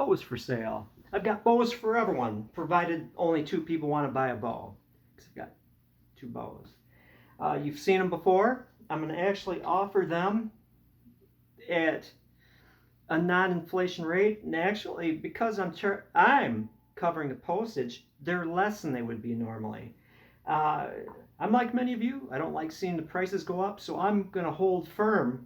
bows for sale. I've got bows for everyone, provided only 2 people want to buy a bow. Because I've got 2 bows. You've seen them before. I'm going to actually offer them at a non-inflation rate. And actually, because I'm covering the postage, they're less than they would be normally. I'm like many of you. I don't like seeing the prices go up, so I'm going to hold firm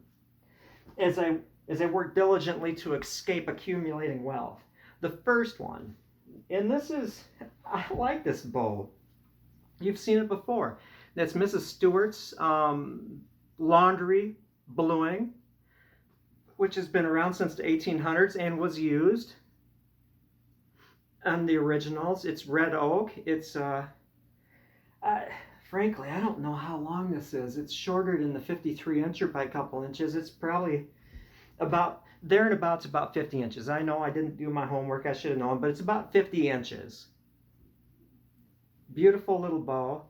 as I work diligently to escape accumulating wealth. The first one, and I like this bow. You've seen it before. That's Mrs. Stewart's laundry bluing, which has been around since the 1800s and was used on the originals. It's red oak. It's frankly, I don't know how long this is. It's shorter than the 53 incher by a couple inches. It's probably about thereabouts about 50 inches. I know I didn't do my homework. I should have known, but it's about 50 inches. Beautiful little bow.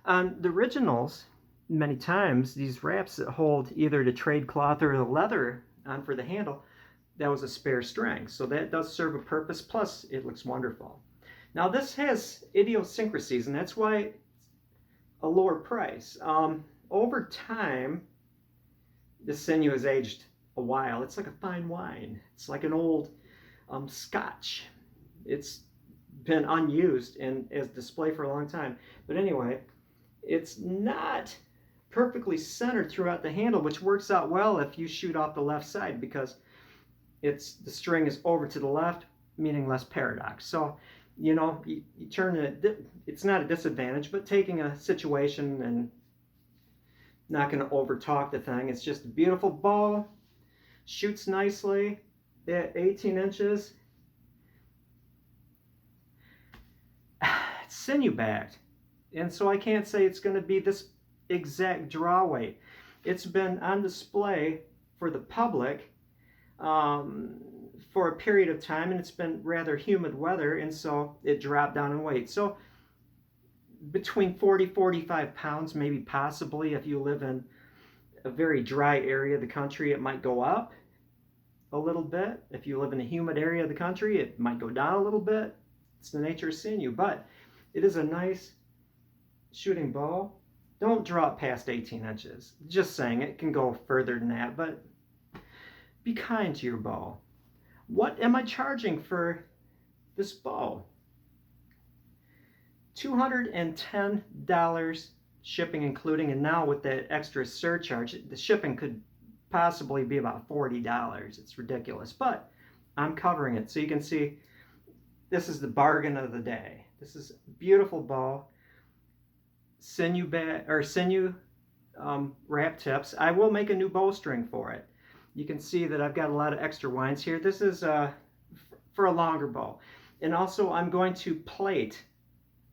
On the originals, many times, these wraps that hold either the trade cloth or the leather on for the handle, that was a spare string. So that does serve a purpose, plus it looks wonderful. Now this has idiosyncrasies, and that's why it's a lower price. Over time, the sinew has aged a while. It's like a fine wine. It's like an old scotch. It's been unused and as display for a long time. But anyway, it's not perfectly centered throughout the handle, which works out well if you shoot off the left side, because the string is over to the left, meaning less paradox. So, you know, you turn it, it's not a disadvantage, but taking a situation and not going to over talk the thing. It's just a beautiful bow, shoots nicely at 18 inches. It's sinew backed, and so I can't say it's going to be this exact draw weight. It's been on display for the public for a period of time, and it's been rather humid weather, and so it dropped down in weight. So between 40-45 pounds, maybe possibly. If you live in a very dry area of the country, it might go up a little bit. If you live in a humid area of the country, it might go down a little bit. It's the nature of sinew, but it is a nice shooting bow. Don't draw it past 18 inches. Just saying, it can go further than that, but be kind to your bow. What am I charging for this bow? $210 shipping including, and now with that extra surcharge, the shipping could possibly be about $40. It's ridiculous, but I'm covering it. So you can see this is the bargain of the day. This is a beautiful bow. Sinew wrap tips. I will make a new bowstring for it. You can see that I've got a lot of extra winds here. This is for a longer bow. And also I'm going to plate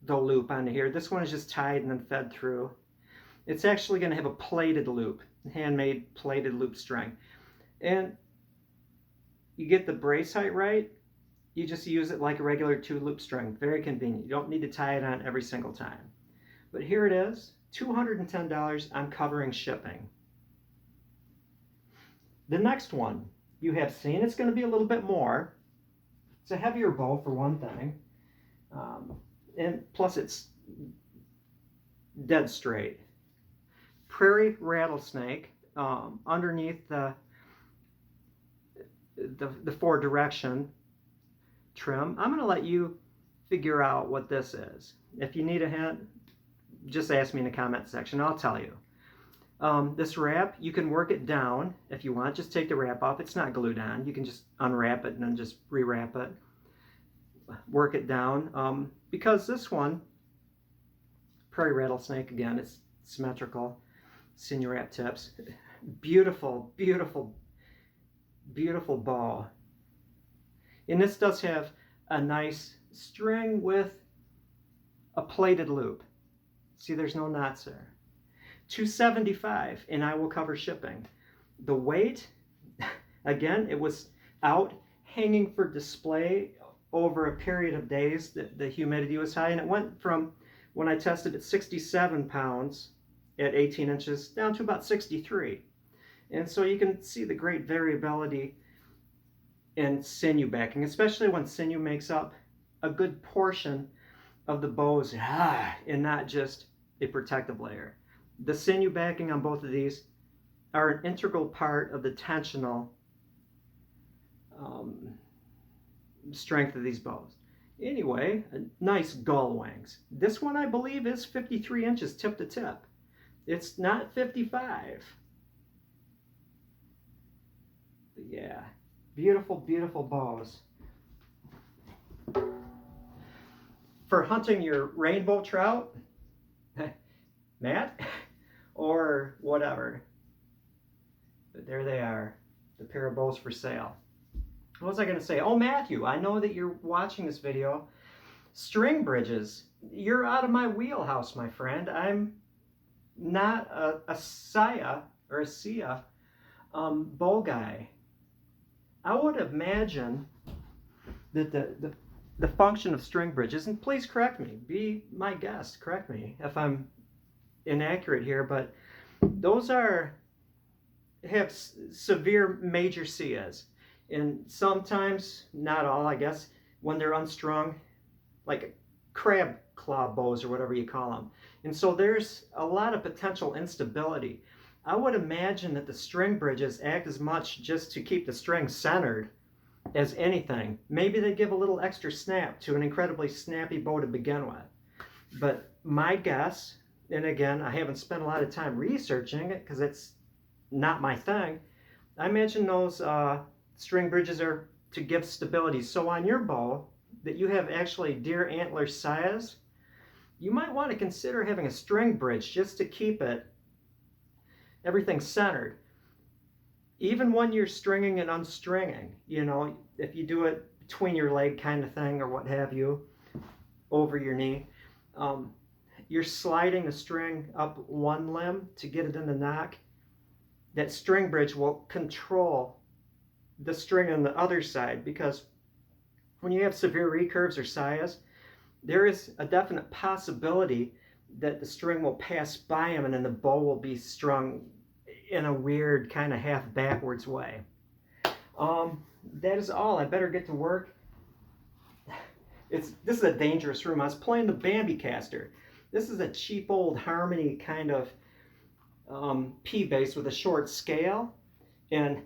the loop onto here. This one is just tied and then fed through. It's actually going to have a plated loop, handmade plated loop string. And you get the brace height right, you just use it like a regular 2-loop string. Very convenient. You don't need to tie it on every single time. But here it is, $210. I'm covering shipping. The next one you have seen, it's going to be a little bit more. It's a heavier bow for one thing, and plus it's dead straight. Prarie rattlesnake underneath the 4-direction trim. I'm going to let you figure out what this is. If you need a hint, just ask me in the comment section. I'll tell you. This wrap, you can work it down if you want. Just take the wrap off. It's not glued on. You can just unwrap it and then just rewrap it. Work it down. Because this one, Prarie rattlesnake, again, it's symmetrical. Sinew wrap tips. Beautiful, beautiful, beautiful bow. And this does have a nice string with a plated loop. See, there's no knots there. $275, and I will cover shipping. The weight, again, it was out hanging for display over a period of days. The humidity was high, and it went from, when I tested it, 67 pounds at 18 inches down to about 63. And so you can see the great variability and sinew backing, especially when sinew makes up a good portion of the bows and not just a protective layer. The sinew backing on both of these are an integral part of the tensional strength of these bows. Anyway, nice gull wings. This one I believe is 53 inches tip to tip. It's not 55. But yeah, beautiful, beautiful bows. For hunting your rainbow trout, Matt, or whatever. But there they are, the pair of bows for sale. What was I going to say? Oh, Matthew, I know that you're watching this video. String bridges. You're out of my wheelhouse, my friend. I'm not a Sia or a Sia bow guy. I would imagine that the function of string bridges, and please correct me, be my guest, correct me if I'm inaccurate here, but those have severe major Sias. And sometimes, not all, I guess, when they're unstrung, like crab claw bows or whatever you call them. And so there's a lot of potential instability. I would imagine that the string bridges act as much just to keep the string centered as anything. Maybe they give a little extra snap to an incredibly snappy bow to begin with. But my guess, and again, I haven't spent a lot of time researching it because it's not my thing, I imagine those string bridges are to give stability. So on your bow that you have actually deer antler size, you might want to consider having a string bridge just to keep everything centered. Even when you're stringing and unstringing, you know, if you do it between your leg kind of thing or what have you, over your knee, you're sliding the string up one limb to get it in the nock. That string bridge will control the string on the other side, because when you have severe recurves or Sias, there is a definite possibility that the string will pass by them and then the bow will be strung in a weird kind of half backwards way. That is all. I better get to work. This is a dangerous room. I was playing the Bambi caster. This is a cheap old Harmony kind of P bass with a short scale, and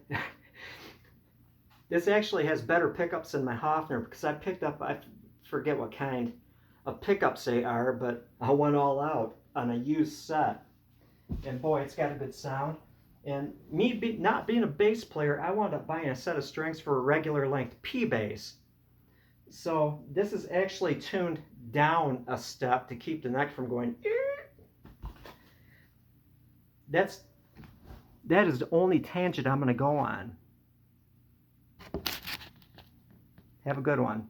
this actually has better pickups than my Hofner, because I picked up, I forget what kind of pickups they are, but I went all out on a used set, and boy, it's got a good sound. And me not being a bass player, I wound up buying a set of strings for a regular length P bass. So this is actually tuned down a step to keep the neck from going. That is the only tangent I'm going to go on. Have a good one.